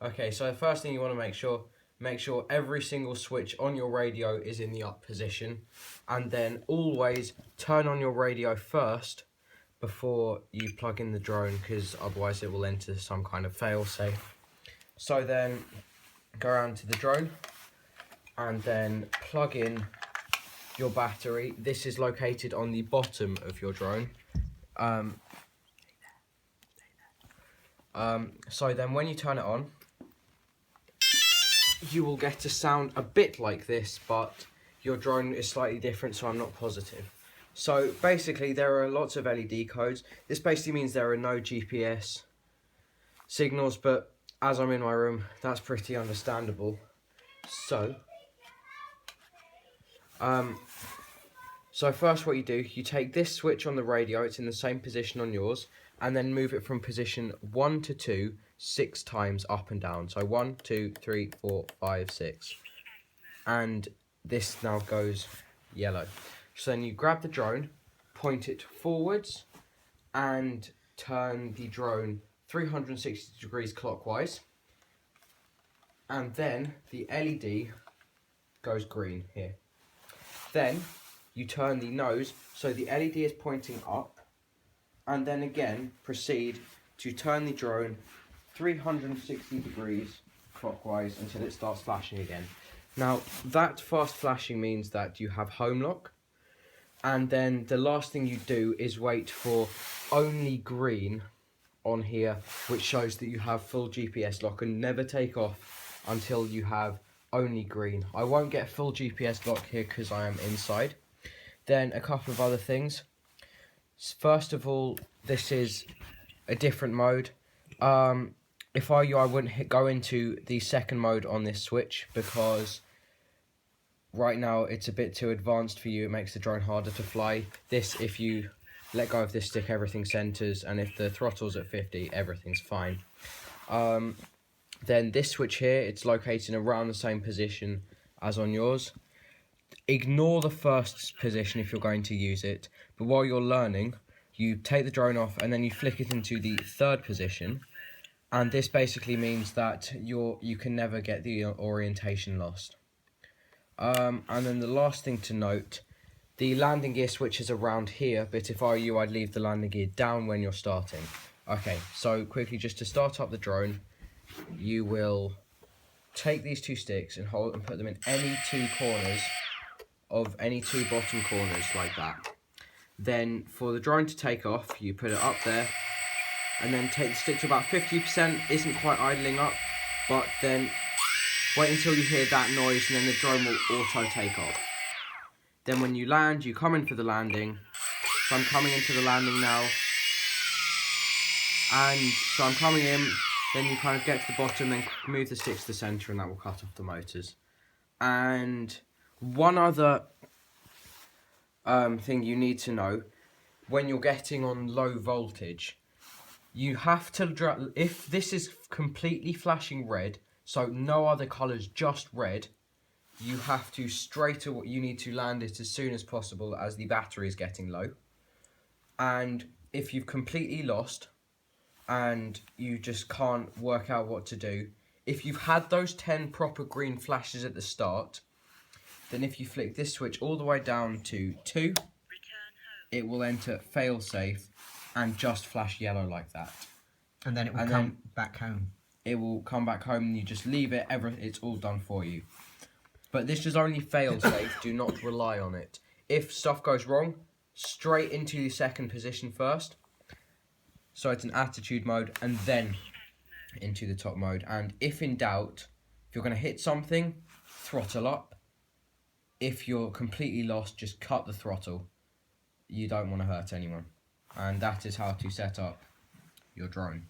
Okay, so the first thing you want to make sure every single switch on your radio is in the up position, and then always turn on your radio first before you plug in the drone, because otherwise it will enter some kind of fail-safe. So then go around to the drone and then plug in your battery. This is located on the bottom of your drone. So then when you turn it on, you will get a sound a bit like this, but your drone is slightly different, so I'm not positive. So basically there are lots of LED codes. This basically means there are no GPS signals, but as I'm in my room, that's pretty understandable. So first what you do, you take this switch on the radio, it's in the same position on yours, and then move it from position 1 to 2 6 times up and down. So 1, 2, 3, 4, 5, 6. And this now goes yellow. So then you grab the drone, point it forwards, and turn the drone 360 degrees clockwise. And then the LED goes green here. Then you turn the nose so the LED is pointing up, and then again proceed to turn the drone 360 degrees clockwise until it starts flashing again. Now that fast flashing means that you have home lock, and then the last thing you do is wait for only green on here, which shows that you have full GPS lock, and never take off until you have only green. I won't get full GPS lock here because I am inside. Then a couple of other things. First of all, this is a different mode. If I were you, I wouldn't go into the second mode on this switch, because right now it's a bit too advanced for you. It makes the drone harder to fly. This, if you let go of this stick, everything centers, and if the throttle's at 50, everything's fine. Then this switch here, it's located around the same position as on yours. Ignore the first position if you're going to use it, but while you're learning, you take the drone off and then you flick it into the third position, and this basically means that you can never get the orientation lost. And then the last thing to note, the landing gear switch is around here, but if I were you, I'd leave the landing gear down when you're starting. Okay, so quickly, just to start up the drone, you will take these two sticks and hold and put them in any two corners of any two bottom corners like that. Then for the drone to take off, you put it up there, and then take the stick to about 50%, isn't quite idling up, but then wait until you hear that noise, and then the drone will auto take off. Then when you land, you come in for the landing. So I'm coming into the landing now, and so I'm coming in, then you kind of get to the bottom, then move the stick to the centre, and that will cut off the motors. And one other thing you need to know, when you're getting on low voltage, you have to, if this is completely flashing red, so no other colours, just red, you have to you need to land it as soon as possible, as the battery is getting low. And if you've completely lost and you just can't work out what to do, if you've had those 10 proper green flashes at the start, then if you flick this switch all the way down to 2, it will enter fail-safe and just flash yellow like that. And then it will come back home. It will come back home, and you just leave it, it's all done for you. But this is only fail-safe, do not rely on it. If stuff goes wrong, straight into the second position first. So it's an attitude mode, and then into the top mode. And if in doubt, if you're going to hit something, throttle up. If you're completely lost, just cut the throttle. You don't want to hurt anyone. And that is how to set up your drone.